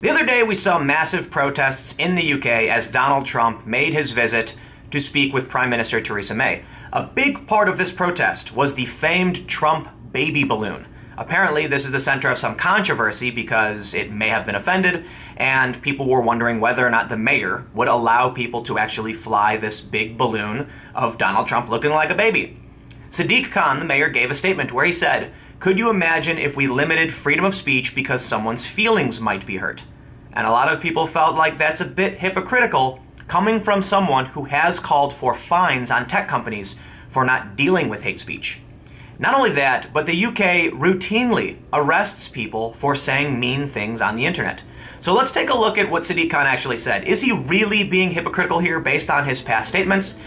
The other day we saw massive protests in the UK as Donald Trump made his visit to speak with Prime Minister Theresa May. A big part of this protest was the famed Trump baby balloon. Apparently this is the center of some controversy because it may have been offended, and people were wondering whether or not the mayor would allow people to actually fly this big balloon of Donald Trump looking like a baby. Sadiq Khan, the mayor, gave a statement where he said, "Could you imagine if we limited freedom of speech because someone's feelings might be hurt?" And a lot of people felt like that's a bit hypocritical coming from someone who has called for fines on tech companies for not dealing with hate speech. Not only that, but the UK routinely arrests people for saying mean things on the internet. So let's take a look at what Sadiq Khan actually said. Is he really being hypocritical here based on his past statements?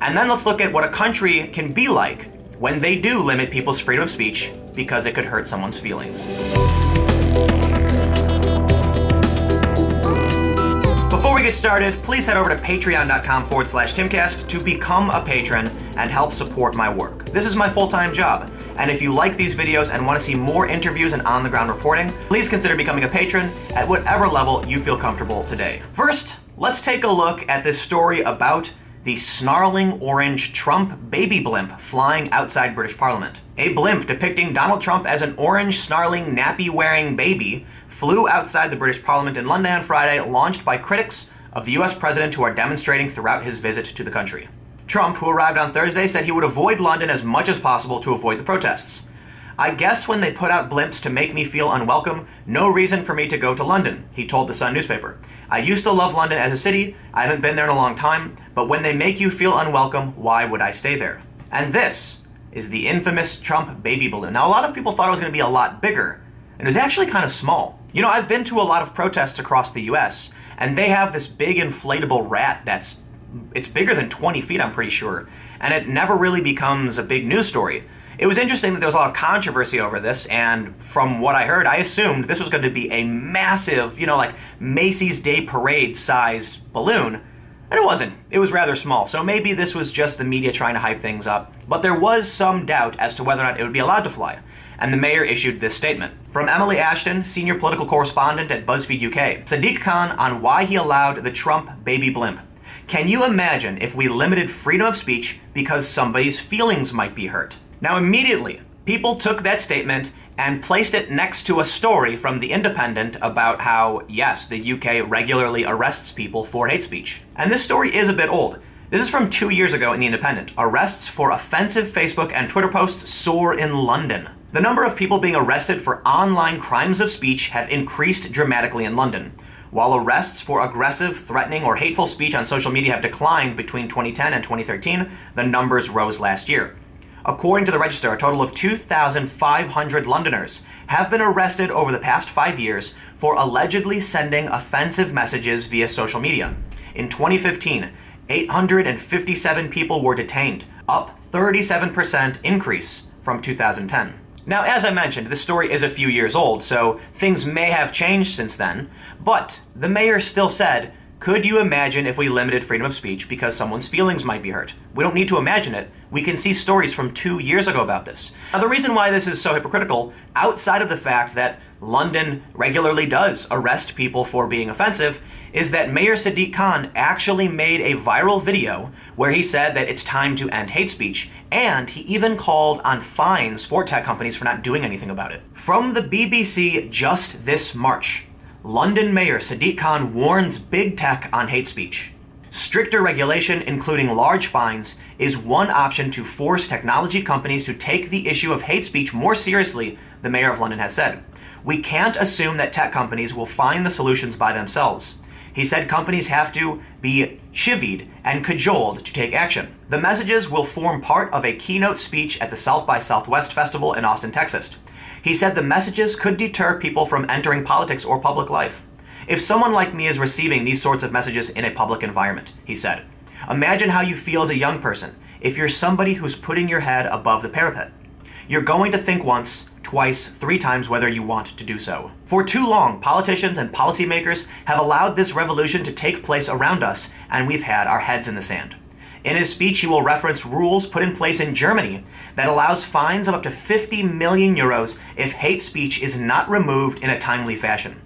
And then let's look at what a country can be like when they do limit people's freedom of speech because it could hurt someone's feelings. Before we get started, please head over to patreon.com/Timcast to become a patron and help support my work. This is my full-time job, and if you like these videos and want to see more interviews and on-the-ground reporting, please consider becoming a patron at whatever level you feel comfortable today. First, let's take a look at this story about the snarling orange Trump baby blimp flying outside British Parliament. A blimp depicting Donald Trump as an orange, snarling, nappy-wearing baby flew outside the British Parliament in London on Friday, launched by critics of the US president who are demonstrating throughout his visit to the country. Trump, who arrived on Thursday, said he would avoid London as much as possible to avoid the protests. "I guess when they put out blimps to make me feel unwelcome, no reason for me to go to London," he told the Sun newspaper. "I used to love London as a city, I haven't been there in a long time, but when they make you feel unwelcome, why would I stay there?" And this is the infamous Trump baby balloon. Now, a lot of people thought it was going to be a lot bigger, and it was actually kind of small. You know, I've been to a lot of protests across the US, and they have this big inflatable rat it's bigger than 20 feet, I'm pretty sure, and it never really becomes a big news story. It was interesting that there was a lot of controversy over this, and from what I heard, I assumed this was going to be a massive, like Macy's Day Parade-sized balloon, and it wasn't. It was rather small, so maybe this was just the media trying to hype things up. But there was some doubt as to whether or not it would be allowed to fly, and the mayor issued this statement. From Emily Ashton, senior political correspondent at BuzzFeed UK, Sadiq Khan on why he allowed the Trump baby blimp. "Can you imagine if we limited freedom of speech because somebody's feelings might be hurt?" Now immediately, people took that statement and placed it next to a story from The Independent about how, yes, the UK regularly arrests people for hate speech. And this story is a bit old. This is from 2 years ago in The Independent. Arrests for offensive Facebook and Twitter posts soar in London. The number of people being arrested for online crimes of speech have increased dramatically in London, while arrests for aggressive, threatening, or hateful speech on social media have declined between 2010 and 2013, the numbers rose last year. According to the Register, a total of 2,500 Londoners have been arrested over the past 5 years for allegedly sending offensive messages via social media. In 2015, 857 people were detained, up 37% increase from 2010. Now, as I mentioned, this story is a few years old, so things may have changed since then, but the mayor still said, "Could you imagine if we limited freedom of speech because someone's feelings might be hurt?" We don't need to imagine it. We can see stories from 2 years ago about this. Now, the reason why this is so hypocritical, outside of the fact that London regularly does arrest people for being offensive, is that Mayor Sadiq Khan actually made a viral video where he said that it's time to end hate speech, and he even called on fines for tech companies for not doing anything about it. From the BBC just this March, London Mayor Sadiq Khan warns big tech on hate speech. Stricter regulation, including large fines, is one option to force technology companies to take the issue of hate speech more seriously, the mayor of London has said. "We can't assume that tech companies will find the solutions by themselves." He said companies have to be chivied and cajoled to take action. The messages will form part of a keynote speech at the South by Southwest Festival in Austin, Texas. He said the messages could deter people from entering politics or public life. "If someone like me is receiving these sorts of messages in a public environment," he said, "imagine how you feel as a young person if you're somebody who's putting your head above the parapet. You're going to think once, twice, 3 times whether you want to do so. For too long, politicians and policymakers have allowed this revolution to take place around us, and we've had our heads in the sand." In his speech, he will reference rules put in place in Germany that allows fines of up to 50 million euros if hate speech is not removed in a timely fashion.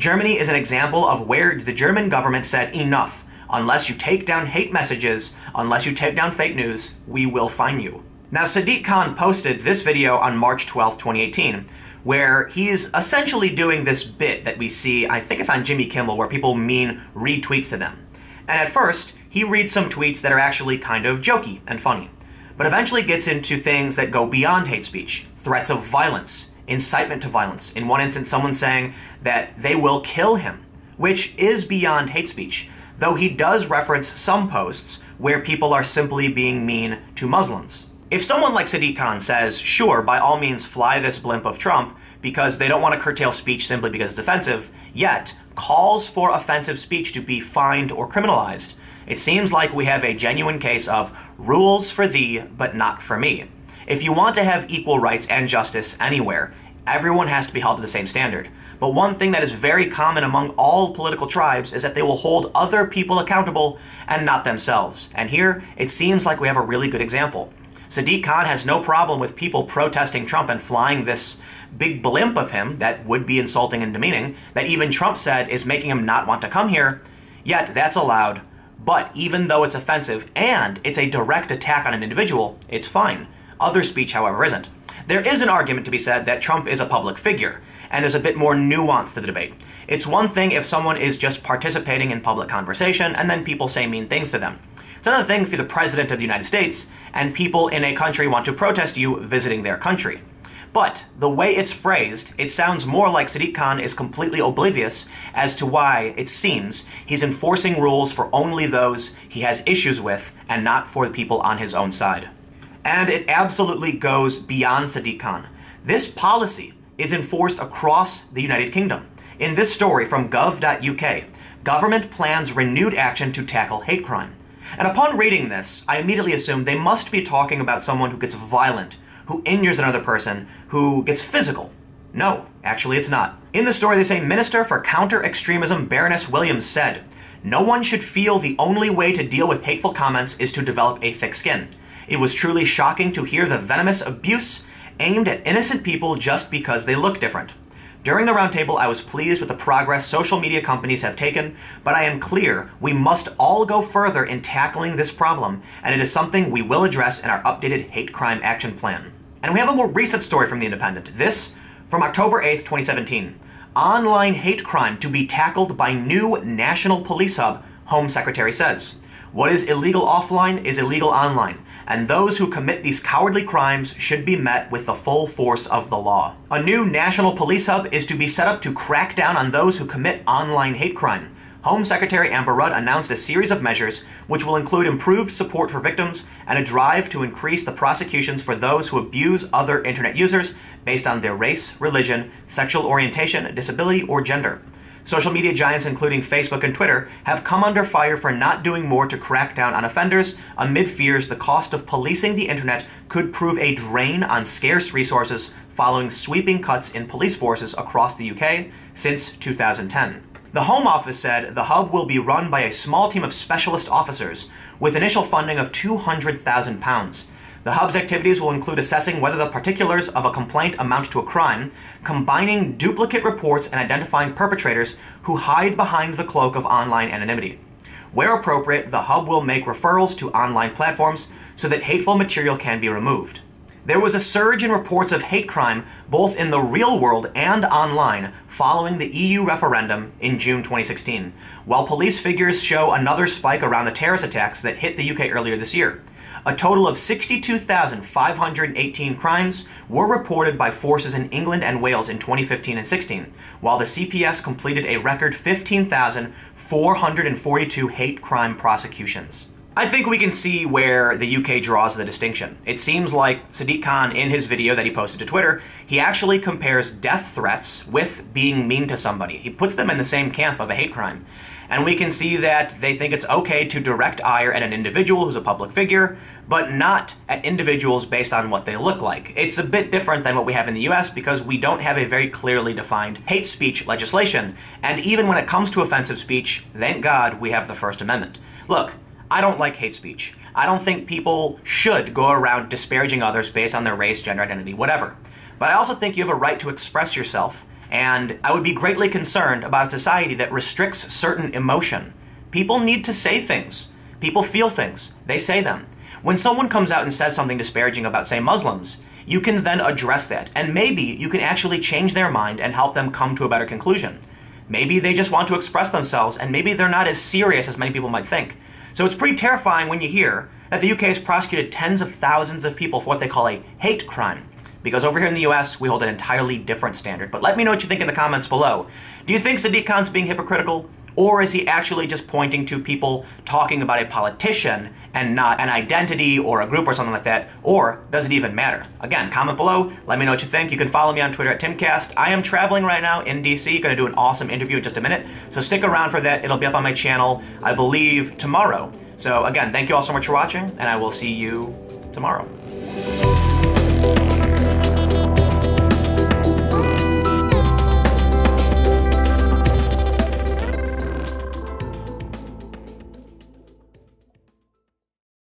Germany is an example of where the German government said enough. Unless you take down hate messages, unless you take down fake news, we will fine you. Now, Sadiq Khan posted this video on March 12, 2018, where he's essentially doing this bit that we see, I think it's on Jimmy Kimmel, where people read tweets to them. And at first, he reads some tweets that are actually kind of jokey and funny, but eventually gets into things that go beyond hate speech, threats of violence, incitement to violence. In one instance, someone saying that they will kill him, which is beyond hate speech, though he does reference some posts where people are simply being mean to Muslims. If someone like Sadiq Khan says, sure, by all means fly this blimp of Trump because they don't want to curtail speech simply because it's offensive, yet calls for offensive speech to be fined or criminalized, it seems like we have a genuine case of rules for thee, but not for me. If you want to have equal rights and justice anywhere, everyone has to be held to the same standard. But one thing that is very common among all political tribes is that they will hold other people accountable and not themselves. And here, it seems like we have a really good example. Sadiq Khan has no problem with people protesting Trump and flying this big blimp of him that would be insulting and demeaning, that even Trump said is making him not want to come here, yet that's allowed. But even though it's offensive and it's a direct attack on an individual, it's fine. Other speech, however, isn't. There is an argument to be said that Trump is a public figure, and there's a bit more nuance to the debate. It's one thing if someone is just participating in public conversation and then people say mean things to them. It's another thing if you're the President of the United States and people in a country want to protest you visiting their country. But the way it's phrased, it sounds more like Sadiq Khan is completely oblivious as to why, it seems, he's enforcing rules for only those he has issues with and not for the people on his own side. And it absolutely goes beyond Sadiq Khan. This policy is enforced across the United Kingdom. In this story from gov.uk, government plans renewed action to tackle hate crime. And upon reading this, I immediately assumed they must be talking about someone who gets violent, who injures another person, who gets physical. No, actually it's not. In the story they say Minister for Counter-Extremism Baroness Williams said, "No one should feel the only way to deal with hateful comments is to develop a thick skin. It was truly shocking to hear the venomous abuse aimed at innocent people just because they look different. During the roundtable, I was pleased with the progress social media companies have taken, but I am clear we must all go further in tackling this problem, and it is something we will address in our updated hate crime action plan." And we have a more recent story from The Independent. This from October 8th, 2017. Online hate crime to be tackled by new National Police Hub, Home Secretary says. What is illegal offline is illegal online, and those who commit these cowardly crimes should be met with the full force of the law. A new National Police Hub is to be set up to crack down on those who commit online hate crime. Home Secretary Amber Rudd announced a series of measures which will include improved support for victims and a drive to increase the prosecutions for those who abuse other internet users based on their race, religion, sexual orientation, disability, or gender. Social media giants including Facebook and Twitter have come under fire for not doing more to crack down on offenders amid fears the cost of policing the internet could prove a drain on scarce resources following sweeping cuts in police forces across the UK since 2010. The Home Office said the hub will be run by a small team of specialist officers with initial funding of £200,000. The hub's activities will include assessing whether the particulars of a complaint amount to a crime, combining duplicate reports and identifying perpetrators who hide behind the cloak of online anonymity. Where appropriate, the hub will make referrals to online platforms so that hateful material can be removed. There was a surge in reports of hate crime both in the real world and online following the EU referendum in June 2016, while police figures show another spike around the terrorist attacks that hit the UK earlier this year. A total of 62,518 crimes were reported by forces in England and Wales in 2015 and 16, while the CPS completed a record 15,442 hate crime prosecutions. I think we can see where the UK draws the distinction. It seems like Sadiq Khan, in his video that he posted to Twitter, he actually compares death threats with being mean to somebody. He puts them in the same camp of a hate crime. And we can see that they think it's okay to direct ire at an individual who's a public figure, but not at individuals based on what they look like. It's a bit different than what we have in the US because we don't have a very clearly defined hate speech legislation. And even when it comes to offensive speech, thank God we have the First Amendment. Look, I don't like hate speech. I don't think people should go around disparaging others based on their race, gender identity, whatever. But I also think you have a right to express yourself And I would be greatly concerned about a society that restricts certain emotion. People need to say things. People feel things. They say them. When someone comes out and says something disparaging about, say, Muslims, you can then address that. And maybe you can actually change their mind and help them come to a better conclusion. Maybe they just want to express themselves, and maybe they're not as serious as many people might think. So it's pretty terrifying when you hear that the UK has prosecuted tens of thousands of people for what they call a hate crime. Because over here in the US, we hold an entirely different standard. But let me know what you think in the comments below. Do you think Sadiq Khan's being hypocritical? Or is he actually just pointing to people talking about a politician and not an identity or a group or something like that? Or does it even matter? Again, comment below. Let me know what you think. You can follow me on Twitter at TimCast. I am traveling right now in DC. Going to do an awesome interview in just a minute. So stick around for that. It'll be up on my channel, I believe, tomorrow. So again, thank you all so much for watching, and I will see you tomorrow.